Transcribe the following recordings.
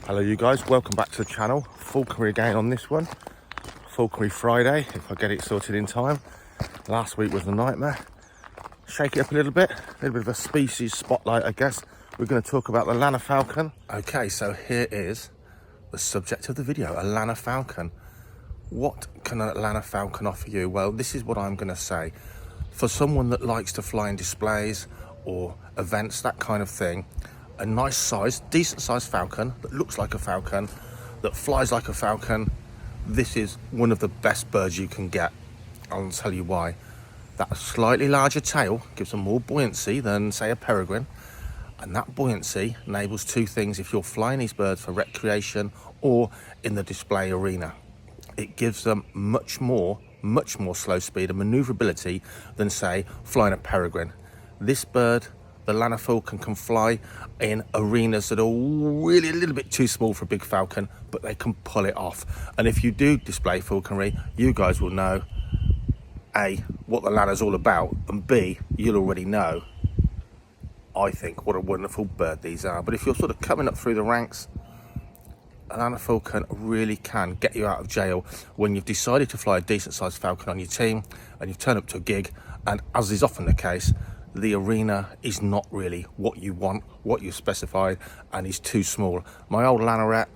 Hello you guys, welcome back to the channel. Falconry again on this one. Falconry Friday, if I get it sorted in time. Last week was a nightmare. Shake it up a little bit of a species spotlight, I guess. We're going to talk about the Lanner Falcon. Okay, so here is the subject of the video, a Lanner Falcon. What can a Lanner Falcon offer you? Well, this is what I'm going to say. For someone that likes to fly in displays or events, that kind of thing, a nice size, decent sized falcon that looks like a falcon, that flies like a falcon, this is one of the best birds you can get. I'll tell you why. That slightly larger tail gives them more buoyancy than, say, a peregrine, and that buoyancy enables two things if you're flying these birds for recreation or in the display arena. It gives them much more slow speed and maneuverability than, say, flying a peregrine. This bird, the Lanner Falcon, can fly in arenas that are really a little bit too small for a big falcon, but they can pull it off. And if you do display falconry, you guys will know A, what the Lanner's all about, and B, you'll already know, I think, what a wonderful bird these are. But if you're sort of coming up through the ranks, a Lanner Falcon really can get you out of jail when you've decided to fly a decent sized falcon on your team and you've turned up to a gig, and as is often the case, the arena is not really what you want, what you specified, and is too small. My old Lanneret,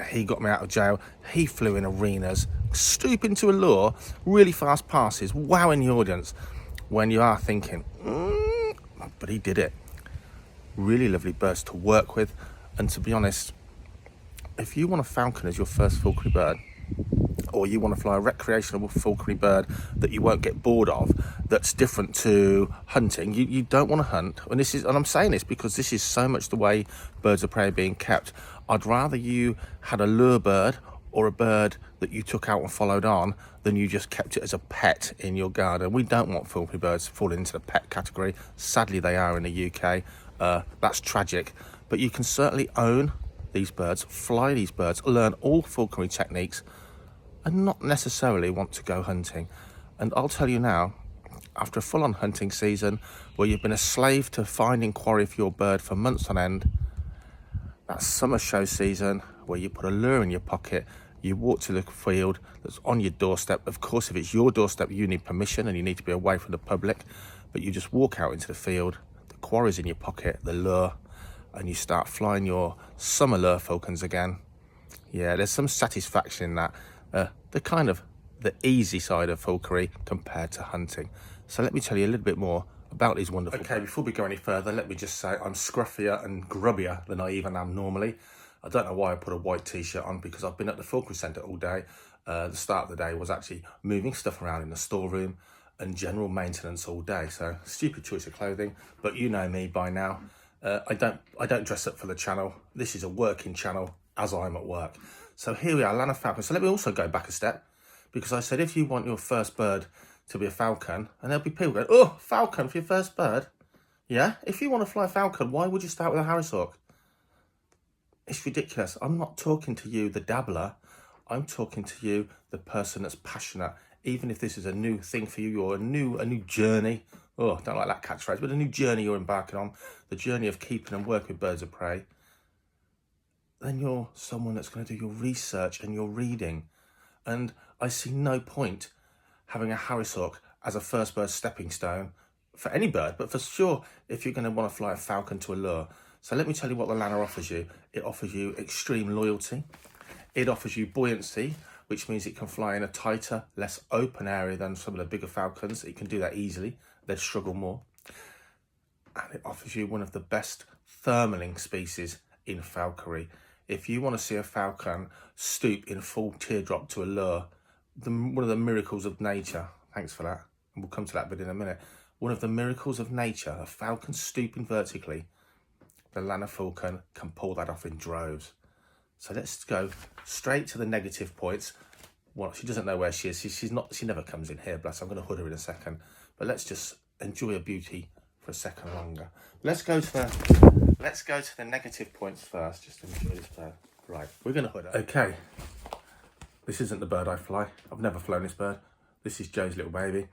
he got me out of jail. He flew in arenas, stooping to a lure, really fast passes, wowing the audience when you are thinking, but he did it. Really lovely birds to work with, and to be honest, if you want a falcon as your first falconry bird, or you want to fly a recreational falconry bird that you won't get bored of, that's different to hunting, you don't want to hunt. And I'm saying this because this is so much the way birds of prey are being kept. I'd rather you had a lure bird or a bird that you took out and followed on than you just kept it as a pet in your garden. We don't want falconry birds falling into the pet category. Sadly, they are in the UK. That's tragic. But you can certainly own these birds, fly these birds, learn all falconry techniques, and not necessarily want to go hunting. And I'll tell you now, after a full-on hunting season where you've been a slave to finding quarry for your bird for months on end, that summer show season where you put a lure in your pocket, you walk to the field that's on your doorstep. Of course, if it's your doorstep, you need permission and you need to be away from the public, but you just walk out into the field, the quarry's in your pocket, the lure, and you start flying your summer lure falcons again. Yeah, there's some satisfaction in that. The easy side of falconry compared to hunting. So let me tell you a little bit more about these wonderful birds. Before we go any further, let me just say I'm scruffier and grubbier than I even am normally. I don't know why I put a white t-shirt on, because I've been at the falconry centre all day. The start of the day was actually moving stuff around in the storeroom and general maintenance all day. So stupid choice of clothing, but you know me by now. I don't dress up for the channel. This is a working channel as I'm at work. So here we are, Lanner Falcon. So let me also go back a step, because I said if you want your first bird to be a falcon, and there'll be people going, oh, falcon for your first bird? Yeah, if you want to fly a falcon, why would you start with a harrisock? It's ridiculous. I'm not talking to you, the dabbler. I'm talking to you, the person that's passionate. Even if this is a new thing for you, or a new journey. Oh, I don't like that catchphrase, but a new journey you're embarking on, the journey of keeping and working with birds of prey, then you're someone that's going to do your research and your reading. And I see no point having a harrisock as a first bird stepping stone for any bird, but for sure if you're going to want to fly a falcon to a lure. So let me tell you what the Lanner offers you. It offers you extreme loyalty. It offers you buoyancy, which means it can fly in a tighter, less open area than some of the bigger falcons. It can do that easily. They'd struggle more. And it offers you one of the best thermaling species in falconry. If you want to see a falcon stoop in full teardrop to a lure, one of the miracles of nature, thanks for that, and we'll come to that bit in a minute, one of the miracles of nature, a falcon stooping vertically, the Lanner Falcon can pull that off in droves. So let's go straight to the negative points. Well, she doesn't know where she is. She never comes in here, bless. I'm going to hood her in a second. But let's just enjoy her beauty for a second longer. Let's go to the negative points first. Just to enjoy this bird. Right, we're going to hood her. Okay. This isn't the bird I fly. I've never flown this bird. This is Joe's little baby.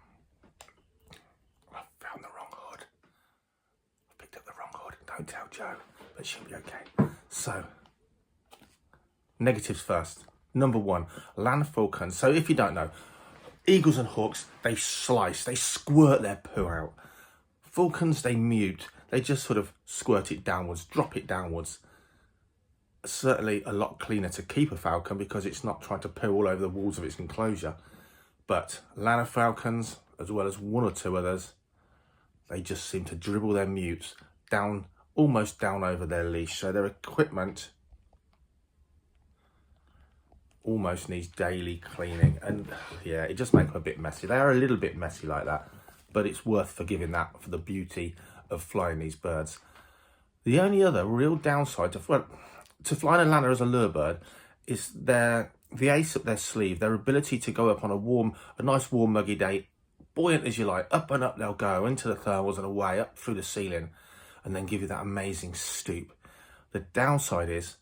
I found the wrong hood. I picked up the wrong hood. Don't tell Joe, but she'll be okay. So negatives first. Number one, Lanner Falcon. So if you don't know, eagles and hawks, they slice, they squirt their poo out. Falcons, they mute. They just sort of squirt it downwards, drop it downwards. Certainly a lot cleaner to keep a falcon because it's not trying to poo all over the walls of its enclosure. But Lanner Falcons, as well as one or two others, they just seem to dribble their mutes down, almost down over their leash. So their equipment almost needs daily cleaning. And yeah, it just makes them a bit messy. They are a little bit messy like that, but it's worth forgiving that for the beauty of flying these birds. The only other real downside to flying a Lanner as a lure bird is the ace up their sleeve, their ability to go up on a nice warm muggy day, buoyant as you like, up and up they'll go into the thermals and away up through the ceiling, and then give you that amazing stoop. The downside is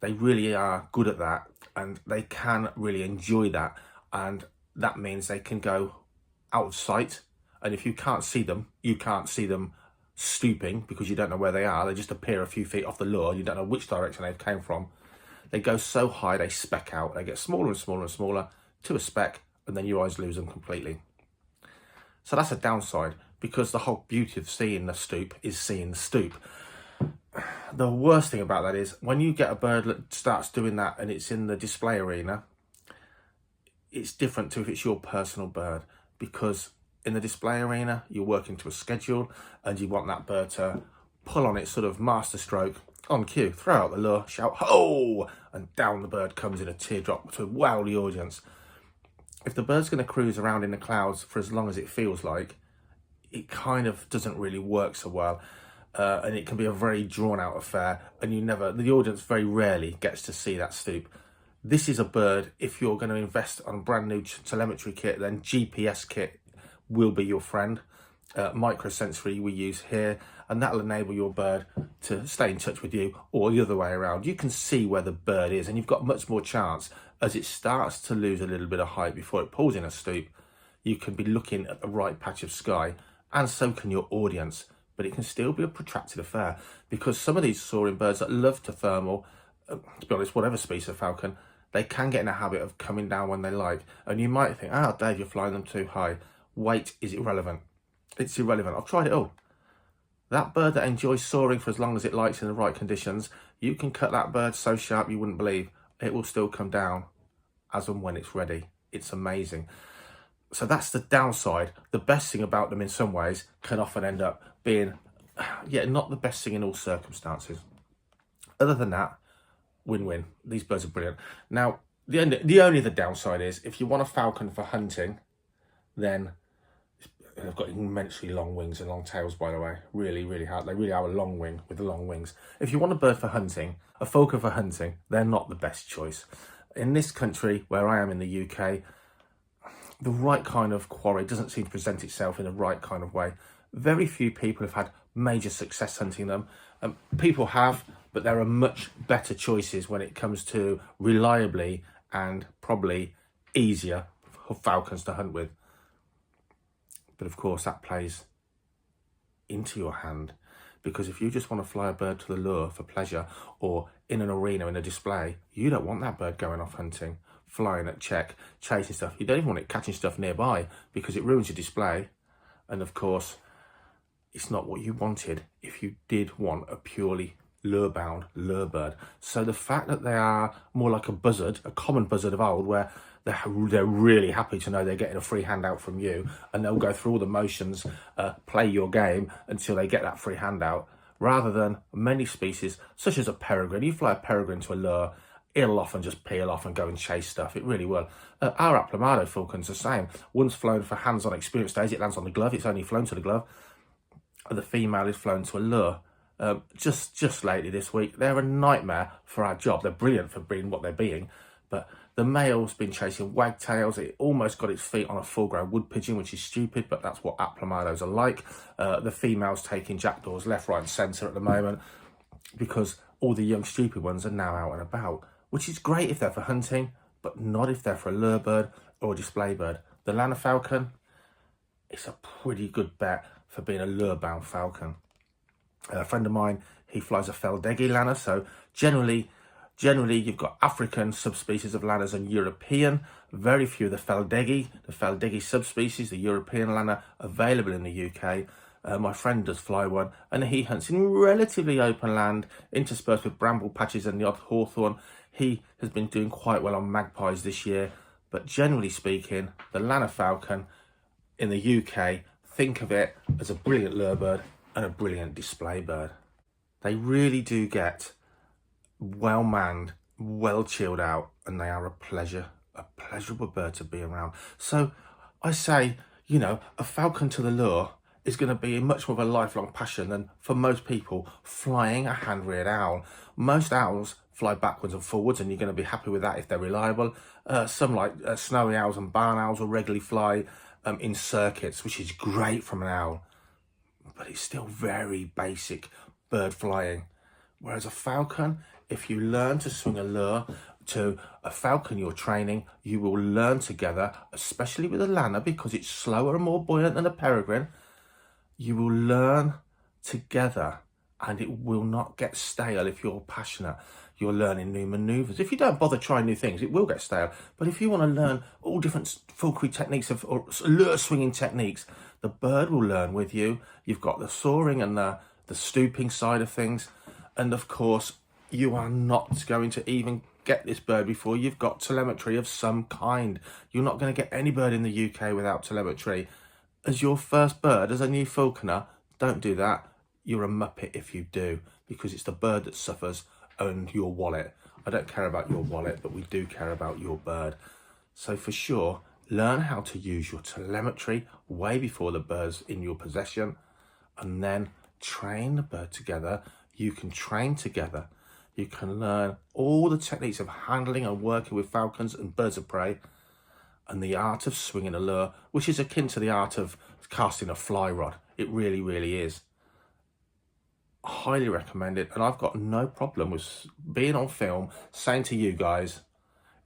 they really are good at that, and they can really enjoy that, and that means they can go out of sight, and if you can't see them, you can't see them stooping because you don't know where they are. They just appear a few feet off the lure. You don't know which direction they came from. They go so high they speck out. They get smaller and smaller and smaller to a speck, and then your eyes lose them completely. So that's a downside, because the whole beauty of seeing the stoop is seeing the stoop. The worst thing about that is when you get a bird that starts doing that and it's in the display arena, it's different to if it's your personal bird, because in the display arena, you're working to a schedule and you want that bird to pull on its sort of master stroke on cue, throw out the lure, shout, ho, and down the bird comes in a teardrop to wow the audience. If the bird's going to cruise around in the clouds for as long as it feels like, it kind of doesn't really work so well. And it can be a very drawn out affair, and the audience very rarely gets to see that stoop. This is a bird, if you're going to invest on a brand new telemetry kit, then GPS kit will be your friend. Microsensory we use here, and that'll enable your bird to stay in touch with you, or the other way around. You can see where the bird is, and you've got much more chance as it starts to lose a little bit of height before it pulls in a stoop. You can be looking at the right patch of sky, and so can your audience, but it can still be a protracted affair, because some of these soaring birds that love to thermal, to be honest, whatever species of falcon, they can get in a habit of coming down when they like, and you might think, oh Dave, you're flying them too high. Weight is irrelevant. It's irrelevant. I've tried it all. That bird that enjoys soaring for as long as it likes in the right conditions, you can cut that bird so sharp you wouldn't believe. It will still come down as and when it's ready. It's amazing. So that's the downside. The best thing about them in some ways can often end up being, not the best thing in all circumstances. Other than that, win-win. These birds are brilliant. Now, the only other downside is if you want a falcon for hunting, then they've got immensely long wings and long tails, by the way. Really, really hard. They really are a long wing with the long wings. If you want a bird for hunting, a falcon for hunting, they're not the best choice. In this country, where I am in the UK, the right kind of quarry doesn't seem to present itself in the right kind of way. Very few people have had major success hunting them. People have, but there are much better choices when it comes to reliably and probably easier for falcons to hunt with. But of course that plays into your hand, because if you just want to fly a bird to the lure for pleasure, or in an arena in a display, you don't want that bird going off hunting, flying at check, chasing stuff. You don't even want it catching stuff nearby, because it ruins your display. And of course, it's not what you wanted if you did want a purely lure-bound lure bird. So the fact that they are more like a buzzard, a common buzzard of old, where they're really happy to know they're getting a free handout from you, and they'll go through all the motions, play your game until they get that free handout, rather than many species, such as a peregrine. You fly a peregrine to a lure, it'll often just peel off and go and chase stuff. It really will. Our Aplomado falcon's the same. One's flown for hands-on experience days, it lands on the glove, it's only flown to the glove. The female is flown to a lure. Just lately this week, they're a nightmare for our job. They're brilliant for being what they're being, but the male's been chasing wagtails. It almost got its feet on a full-grown wood pigeon, which is stupid, but that's what Aplomados are like. The female's taking jackdaws left, right and centre at the moment, because all the young stupid ones are now out and about, which is great if they're for hunting, but not if they're for a lure bird or a display bird. The Lanner Falcon, it's a pretty good bet for being a lure-bound falcon. A friend of mine, he flies a Feldegi Lanner, so generally Generally, you've got African subspecies of Lanners and European. Very few of the Feldegi subspecies, the European Lanner, available in the UK. My friend does fly one, and he hunts in relatively open land, interspersed with bramble patches and the odd hawthorn. He has been doing quite well on magpies this year, but generally speaking, the Lanner Falcon in the UK, think of it as a brilliant lure bird and a brilliant display bird. They really do get well manned, well chilled out, and they are a pleasurable bird to be around. So I say, you know, a falcon to the lure is going to be much more of a lifelong passion than, for most people, flying a hand-reared owl. Most owls fly backwards and forwards, and you're going to be happy with that if they're reliable. Some like snowy owls and barn owls will regularly fly in circuits, which is great from an owl, but it's still very basic bird flying. Whereas a falcon, if you learn to swing a lure to a falcon you're training, you will learn together, especially with a Lanner, because it's slower and more buoyant than a peregrine. You will learn together, and it will not get stale if you're passionate. You're learning new maneuvers. If you don't bother trying new things, it will get stale. But if you want to learn all different falconry techniques or lure swinging techniques, the bird will learn with you. You've got the soaring and the stooping side of things. And of course, you are not going to even get this bird before you've got telemetry of some kind. You're not going to get any bird in the UK without telemetry. As your first bird, as a new falconer, don't do that. You're a muppet if you do, because it's the bird that suffers and your wallet. I don't care about your wallet, but we do care about your bird. So for sure, learn how to use your telemetry way before the bird's in your possession, and then train the bird together. You can train together. You can learn all the techniques of handling and working with falcons and birds of prey, and the art of swinging a lure, which is akin to the art of casting a fly rod. It really, really is. I highly recommend it, and I've got no problem with being on film saying to you guys,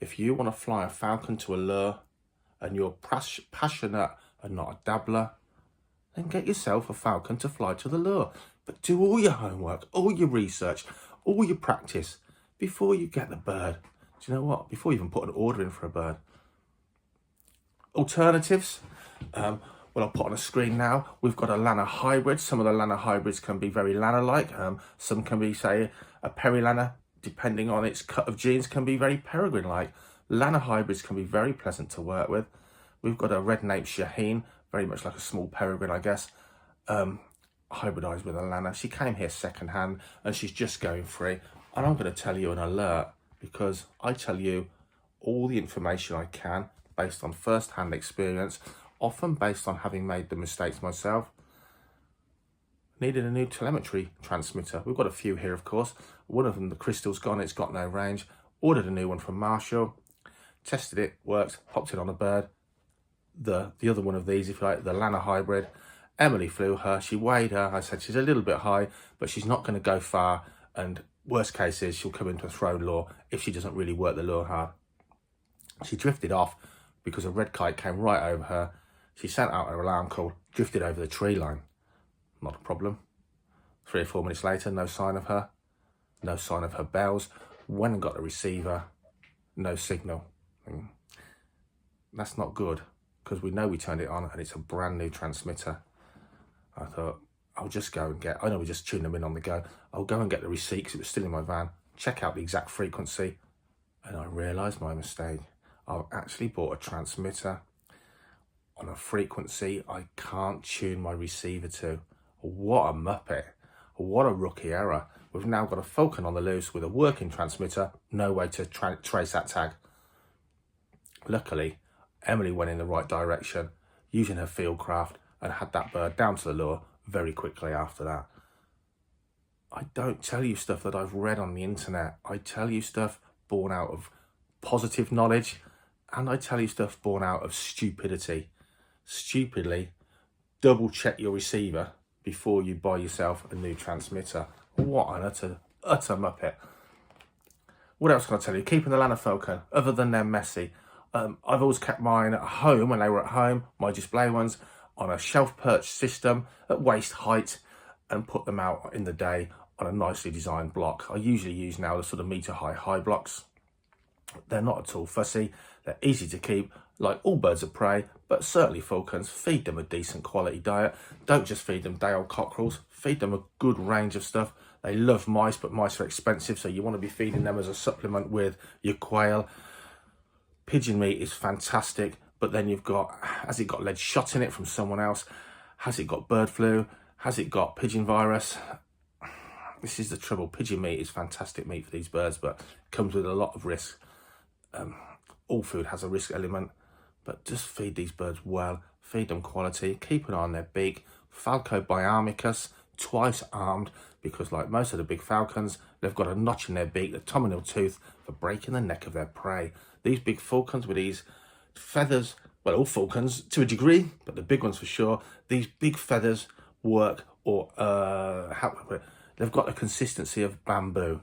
if you want to fly a falcon to a lure and you're passionate and not a dabbler, then get yourself a falcon to fly to the lure. But do all your homework, all your research, all your practice before you get the bird. Do you know what? Before you even put an order in for a bird. Alternatives, well, I'll put on a screen now. We've got a Lanner hybrid. Some of the Lanner hybrids can be very Lanner-like. Some can be, say, a Peri-Lanner, depending on its cut of genes, can be very peregrine-like. Lanner hybrids can be very pleasant to work with. We've got a red-nape Shaheen, very much like a small peregrine, I guess, hybridized with a Lanner. She came here second-hand, and she's just going free. And I'm going to tell you an alert, because I tell you all the information I can, based on first-hand experience, often based on having made the mistakes myself. Needed a new telemetry transmitter. We've got a few here, of course. One of them, the crystal's gone, it's got no range. Ordered a new one from Marshall. Tested it, worked, popped it on a bird. The other one of these, if you like, the Lanner hybrid. Emily flew her, she weighed her. I said she's a little bit high, but she's not going to go far. And worst case is she'll come into a thrown lure if she doesn't really work the lure hard. She drifted off because a red kite came right over her. She sent out her alarm call, drifted over the tree line. Not a problem. 3 or 4 minutes later, no sign of her. No sign of her bells. Went and got the receiver. No signal. That's not good, because we know we turned it on and it's a brand new transmitter. I thought, I'll just go and get, I know we just tuned them in on the go. I'll go and get the receipt because it was still in my van. Check out the exact frequency. And I realised my mistake. I've actually bought a transmitter on a frequency I can't tune my receiver to. What a muppet. What a rookie error. We've now got a Falcon on the loose with a working transmitter, no way to trace that tag. Luckily, Emily went in the right direction, using her field craft, and had that bird down to the lure very quickly after that. I don't tell you stuff that I've read on the internet. I tell you stuff born out of positive knowledge, and I tell you stuff born out of stupidity. Stupidly, double check your receiver before you buy yourself a new transmitter. What an utter muppet. What else can I tell you? Keeping the Lanner Falcon, other than they're messy. I've always kept mine at home when they were at home, my display ones, on a shelf perch system at waist height, and put them out in the day on a nicely designed block. I usually use now the sort of metre high blocks. They're not at all fussy, they're easy to keep, like all birds of prey, but certainly falcons. Feed them a decent quality diet. Don't just feed them day-old cockerels, feed them a good range of stuff. They love mice, but mice are expensive, so you want to be feeding them as a supplement with your quail. Pigeon meat is fantastic, but then you've got, has it got lead shot in it from someone else? Has it got bird flu? Has it got pigeon virus? This is the trouble. Pigeon meat is fantastic meat for these birds, but comes with a lot of risk. All food has a risk element, but just feed these birds well, feed them quality, keep an eye on their beak. Falco biarmicus, twice armed, because like most of the big falcons, they've got a notch in their beak, the terminal tooth, for breaking the neck of their prey. These big falcons with these feathers, well, all falcons to a degree, but the big ones for sure, these big feathers work, or they've got the consistency of bamboo.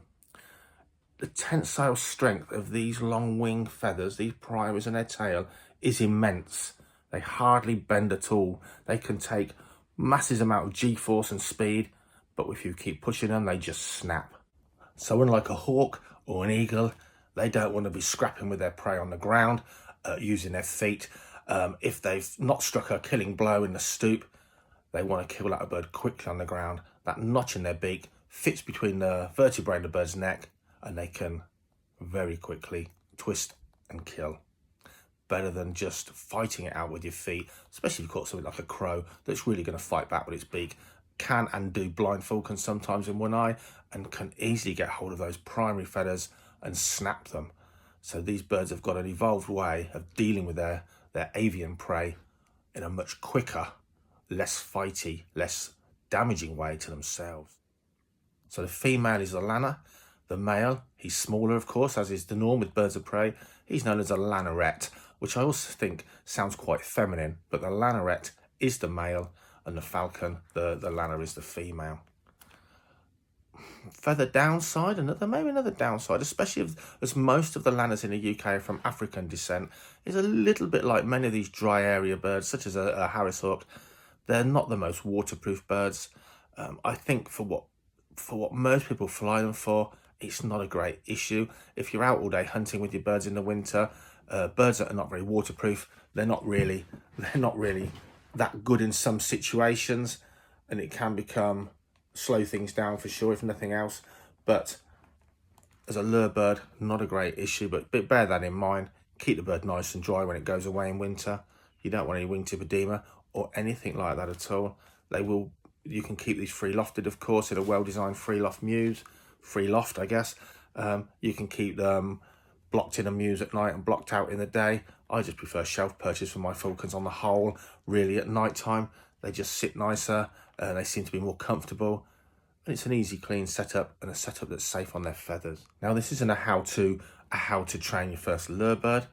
The tensile strength of these long wing feathers, these primaries and their tail, is immense. They hardly bend at all. They can take massive amount of G-force and speed, but if you keep pushing them, they just snap. So unlike a hawk or an eagle, they don't want to be scrapping with their prey on the ground, using their feet. If they've not struck a killing blow in the stoop, they want to kill that bird quickly on the ground. That notch in their beak fits between the vertebrae in the bird's neck, and they can very quickly twist and kill. Better than just fighting it out with your feet, especially if you've caught something like a crow that's really going to fight back with its beak. Can and do blind falcons sometimes in one eye, and can easily get hold of those primary feathers and snap them. So these birds have got an evolved way of dealing with their avian prey in a much quicker, less fighty, less damaging way to themselves. So the female is the lanner. The male, he's smaller, of course, as is the norm with birds of prey. He's known as a lanneret, which I also think sounds quite feminine, but the lanneret is the male, and the falcon, the lanner, is the female. Further downside, maybe another downside, especially as most of the lanners in the UK are from African descent, is a little bit like many of these dry area birds, such as a Harris hawk. They're not the most waterproof birds. I think for what most people fly them for, it's not a great issue. If you're out all day hunting with your birds in the winter, birds that are not very waterproof, they're not really that good in some situations, and it can slow things down for sure, if nothing else. But as a lure bird, not a great issue, but bear that in mind. Keep the bird nice and dry when it goes away in winter. You don't want any wingtip edema or anything like that at all. You can keep these free lofted, of course, in a well-designed free loft, I guess. You can keep them blocked in a mews at night and blocked out in the day. I just prefer shelf perches for my falcons on the whole. Really, at night time, they just sit nicer and they seem to be more comfortable. And it's an easy, clean setup, and a setup that's safe on their feathers. Now, this isn't a how to train your first lure bird.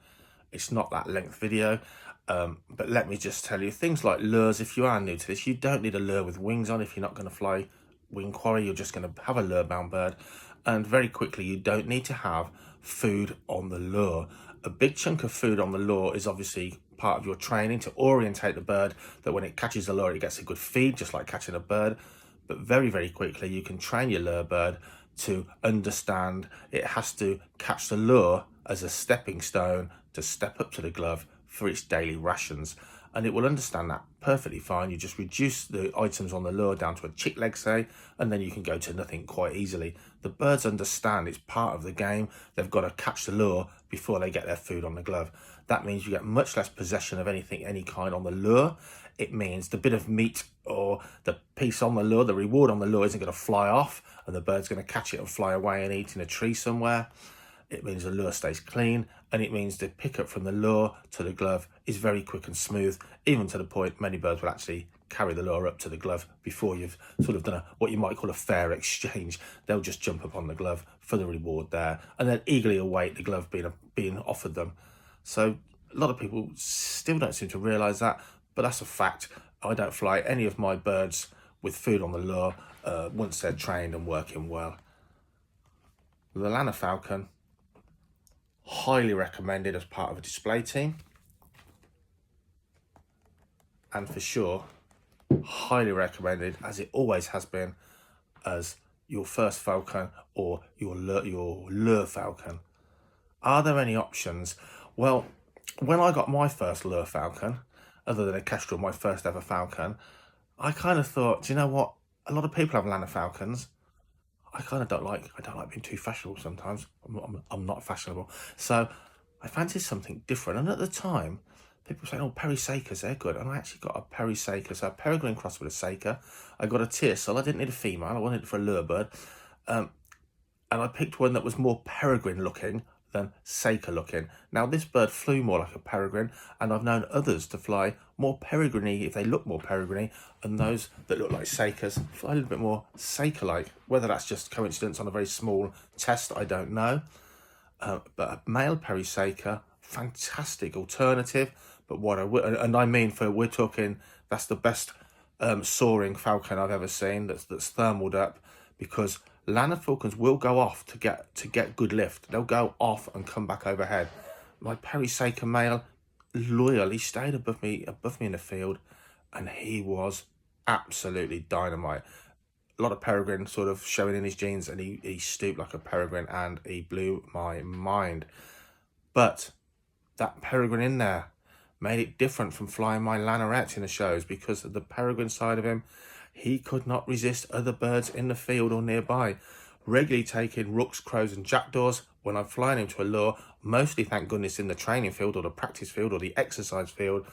It's not that length video. But let me just tell you, things like lures, if you are new to this, you don't need a lure with wings on if you're not going to fly wing quarry. You're just going to have a lure-bound bird. And very quickly, you don't need to have food on the lure. A big chunk of food on the lure is obviously part of your training to orientate the bird, that when it catches the lure, it gets a good feed, just like catching a bird. But very, very quickly, you can train your lure bird to understand it has to catch the lure as a stepping stone to step up to the glove for its daily rations, and it will understand that perfectly fine. You just reduce the items on the lure down to a chick leg, say, and then you can go to nothing quite easily. The birds understand it's part of the game. They've got to catch the lure before they get their food on the glove. That means you get much less possession of any kind on the lure. It means the bit of meat or the piece on the lure, the reward on the lure, isn't going to fly off and the bird's going to catch it and fly away and eat in a tree somewhere. It means the lure stays clean, and it means the pickup from the lure to the glove is very quick and smooth, even to the point many birds will actually carry the lure up to the glove before you've sort of done what you might call a fair exchange. They'll just jump up on the glove for the reward there, and then eagerly await the glove being offered them. So a lot of people still don't seem to realise that, but that's a fact. I don't fly any of my birds with food on the lure once they're trained and working well. The Lanner Falcon, highly recommended as part of a display team, and for sure highly recommended, as it always has been, as your first falcon or your lure falcon? Are there any options? Well, when I got my first lure falcon, other than a kestrel, my first ever falcon, I kind of thought, do you know what? A lot of people have Lanner Falcons. I kind of don't like being too fashionable sometimes. I'm not fashionable. So I fancied something different. And at the time, people were saying, oh, Perry Sakers, they're good. And I actually got a Perry Saker, so a peregrine cross with a Saker. I got a Tiercel. I didn't need a female. I wanted it for a lure bird. And I picked one that was more peregrine looking than Saker looking. Now, this bird flew more like a peregrine, and I've known others to fly more peregrine if they look more peregrine, and those that look like Sakers fly a little bit more Saker-like. Whether that's just coincidence on a very small test, I don't know. But a male Perry Saker, fantastic alternative. But what I mean, we're talking, that's the best soaring falcon I've ever seen that's thermaled up, because Lanner Falcons will go off to get good lift. They'll go off and come back overhead. My Perry Saker male, loyal, he stayed above me in the field, and he was absolutely dynamite. A lot of peregrine sort of showing in his genes, and he stooped like a peregrine, and he blew my mind. But that peregrine in there made it different from flying my Lannerette in the shows, because of the peregrine side of him. He could not resist other birds in the field or nearby, regularly taking rooks, crows and jackdaws when I'm flying him to a lure, mostly, thank goodness, in the training field or the practice field or the exercise field.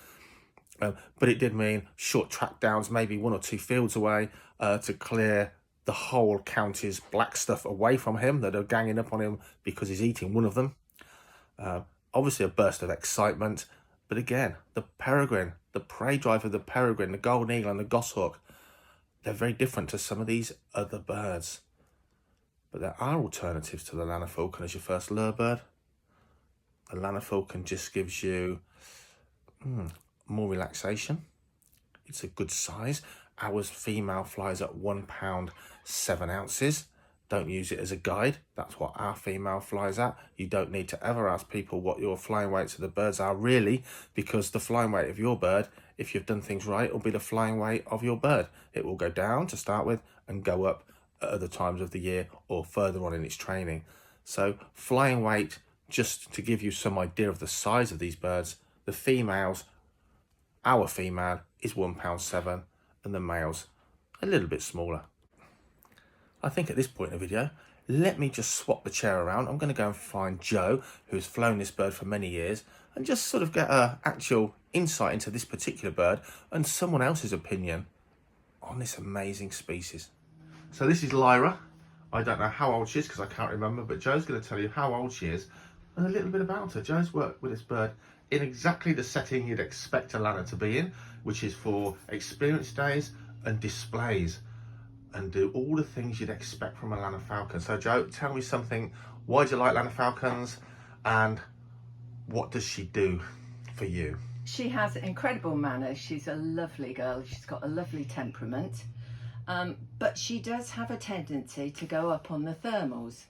But it did mean short track downs, maybe 1 or 2 fields away, to clear the whole county's black stuff away from him that are ganging up on him because he's eating one of them. Obviously a burst of excitement, but again, the peregrine, the prey drive of the peregrine, the golden eagle and the goshawk, they're very different to some of these other birds. But there are alternatives to the Lanner Falcon as your first lure bird. The Lanner Falcon just gives you more relaxation. It's a good size. Ours female flies at £1 7 ounces. Don't use it as a guide. That's what our female flies at. You don't need to ever ask people what your flying weights of the birds are, really, because the flying weight of your bird, if you've done things right, will be the flying weight of your bird. It will go down to start with and go up at other times of the year or further on in its training. So flying weight, just to give you some idea of the size of these birds, the females, our female is £1 7 and the males a little bit smaller. I think at this point in the video, let me just swap the chair around. I'm going to go and find Joe, who's flown this bird for many years, and just sort of get an actual insight into this particular bird and someone else's opinion on this amazing species. So this is Lyra. I don't know how old she is because I can't remember, but Joe's going to tell you how old she is and a little bit about her. Joe's worked with this bird in exactly the setting you'd expect a Lanner to be in, which is for experience days and displays, and do all the things you'd expect from a Lanner Falcon. So Joe, tell me something. Why do you like Lanner Falcons, and what does she do for you? She has incredible manners. She's a lovely girl. She's got a lovely temperament, but she does have a tendency to go up on the thermals.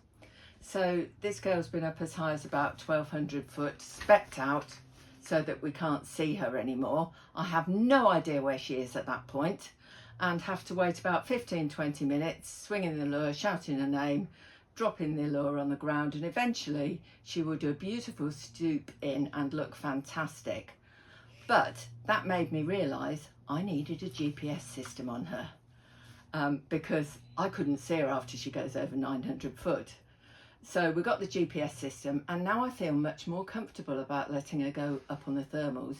So this girl's been up as high as about 1,200 foot, specced out so that we can't see her anymore. I have no idea where she is at that point, and have to wait about 15-20 minutes, swinging the lure, shouting her name, dropping the lure on the ground, and eventually she will do a beautiful stoop in and look fantastic. But that made me realise I needed a GPS system on her, because I couldn't see her after she goes over 900 foot. So we got the GPS system, and now I feel much more comfortable about letting her go up on the thermals,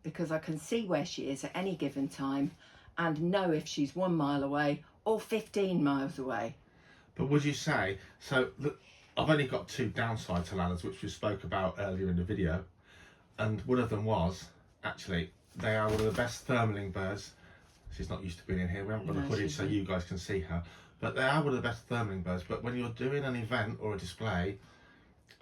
because I can see where she is at any given time and know if she's 1 mile away or 15 miles away. But would you say, so look, I've only got 2 downsides to Lanners, which we spoke about earlier in the video, and one of them was, actually, they are one of the best thermaling birds. She's not used to being in here, we haven't got a hoodie so you guys can see her, but they are one of the best thermaling birds. But when you're doing an event or a display,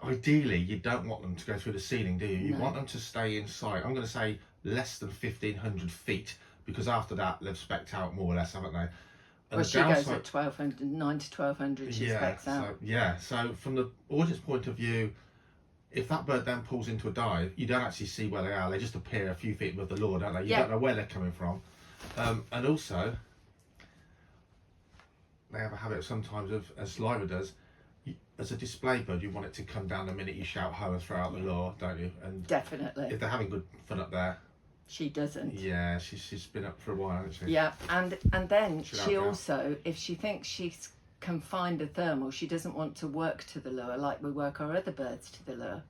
ideally you don't want them to go through the ceiling, do you? You want them to stay inside. I'm going to say less than 1,500 feet, because after that they've specced out more or less, haven't they? And well, she goes at 1,200, 9 to 1,200, she specs out. So from the audience point of view, if that bird then pulls into a dive, you don't actually see where they are. They just appear a few feet above the lure, don't they? You don't know where they're coming from. And also, they have a habit of sometimes of, as Lyra does, as a display bird, you want it to come down the minute you shout ho and throw out the lure, don't you? And Definitely. if they're having good fun up there, She doesn't. yeah, she's been up for a while, hasn't she? Yeah, and then Should she help out. also, if she thinks she can find a thermal, she doesn't want to work to the lure like we work our other birds to the lure.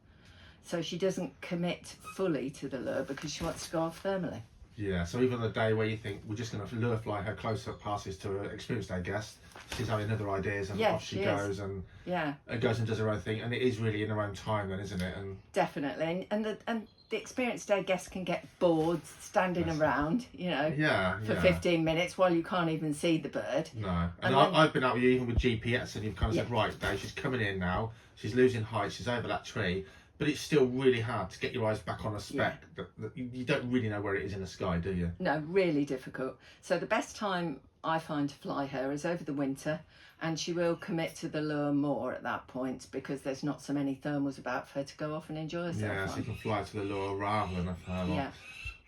So she doesn't commit fully to the lure because she wants to go off thermally. Yeah, so even on the day where you think we're just going to lure fly her close-up passes to an experienced day guest, she's having other ideas, and Yes, off she she goes is. and Yeah, goes and does her own thing, and it is really in her own time then, isn't it? And definitely. And the experienced day guest can get bored standing around, you know, yeah, for 15 minutes while you can't even see the bird. No, And and then- I've been out with you even with GPS, and you've kind of said, Yeah. right, Dave, she's coming in now, she's losing height, she's over that tree, but it's still really hard to get your eyes back on a speck. That you don't really know where it is in the sky, do you? No, really difficult. So the best time I find to fly her is over the winter, and she will commit to the lure more at that point because there's not so many thermals about for her to go off and enjoy herself Yeah, so on. you can fly to the lure rather than a thermal. Yeah.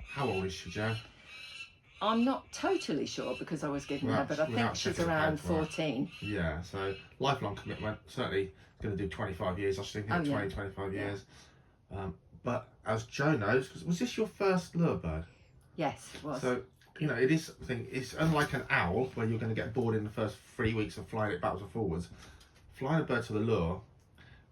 How old is she, Joe? I'm not totally sure because I was given her, but I think Without she's checking the around paperwork. 14. Yeah, so lifelong commitment, certainly going to do 25 years, I was thinking, Oh, yeah. 25 Yeah. years. But as Joe knows, 'cause was this your first lure bird? Yes, it was. So, you know, it is, I think, it's unlike an owl where you're going to get bored in the first 3 weeks of flying it backwards and forwards. Flying a bird to the lure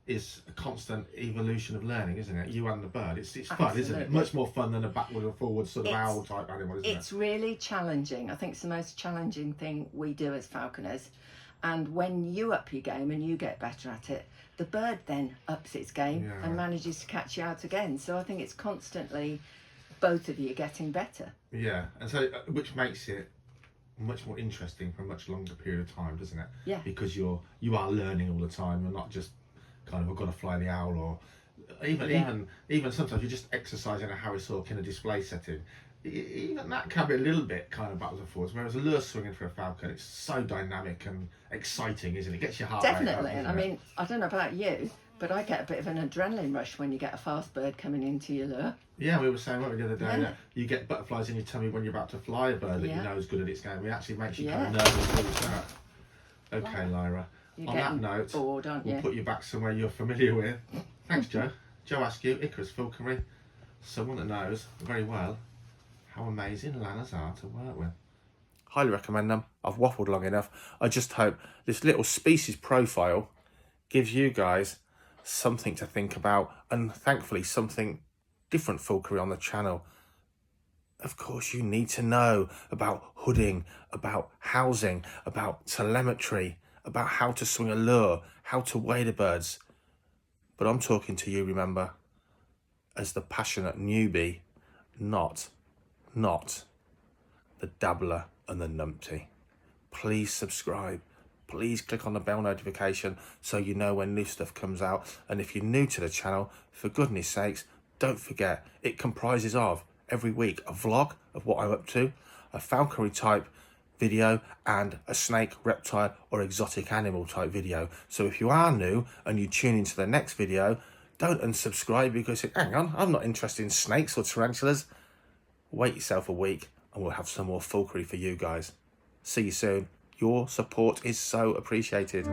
is a constant evolution of learning, isn't it? You and the bird. It's fun, isn't it? Absolutely. Much more fun than a backward and forward sort of It's- owl type animal, isn't It's really challenging. I think it's the most challenging thing we do as falconers. And when you up your game and you get better at it, the bird then ups its game Yeah. and manages to catch you out again. So I think it's constantly both of you getting better. it? Yeah, and so which makes it much more interesting for a much longer period of time, doesn't it? Yeah. Because you are learning all the time. You're not just kind of I've got to fly the owl, or Yeah. even sometimes you're just exercising a Harris Hawk in a display setting. Even that can be a little bit kind of backwards and forwards. Whereas a lure swinging for a falcon, it's so dynamic and exciting, isn't it? It gets your heart rate up, Definitely. doesn't I it? mean, I don't know about you, but I get a bit of an adrenaline rush when you get a fast bird coming into your lure. Yeah, we were saying weren't we, the other day Yeah. that you get butterflies in your tummy when you're about to fly a bird that you Yeah. know is good at its game. It actually makes you Yeah. kind of nervous to do that. Okay, Lyra. You're On that getting note, bored, aren't we'll you? put you back somewhere you're familiar with. Thanks, Joe. Joe Askew, Icarus Falconry, someone that knows very well how amazing Lanners are to work with. Highly recommend them. I've waffled long enough. I just hope this little species profile gives you guys something to think about, and thankfully something different falconry on the channel. Of course, you need to know about hooding, about housing, about telemetry, about how to swing a lure, how to weigh the birds. But I'm talking to you, remember, as the passionate newbie, not the dabbler and the numpty. Please subscribe. Please click on the bell notification so you know when new stuff comes out. And if you're new to the channel, for goodness sakes, don't forget it comprises of every week a vlog of what I'm up to, a falconry type video, and a snake, reptile or exotic animal type video. So if you are new and you tune into the next video, don't unsubscribe because hang on, I'm not interested in snakes or tarantulas. Wait yourself a week and we'll have some more falconry for you guys. See you soon. Your support is so appreciated.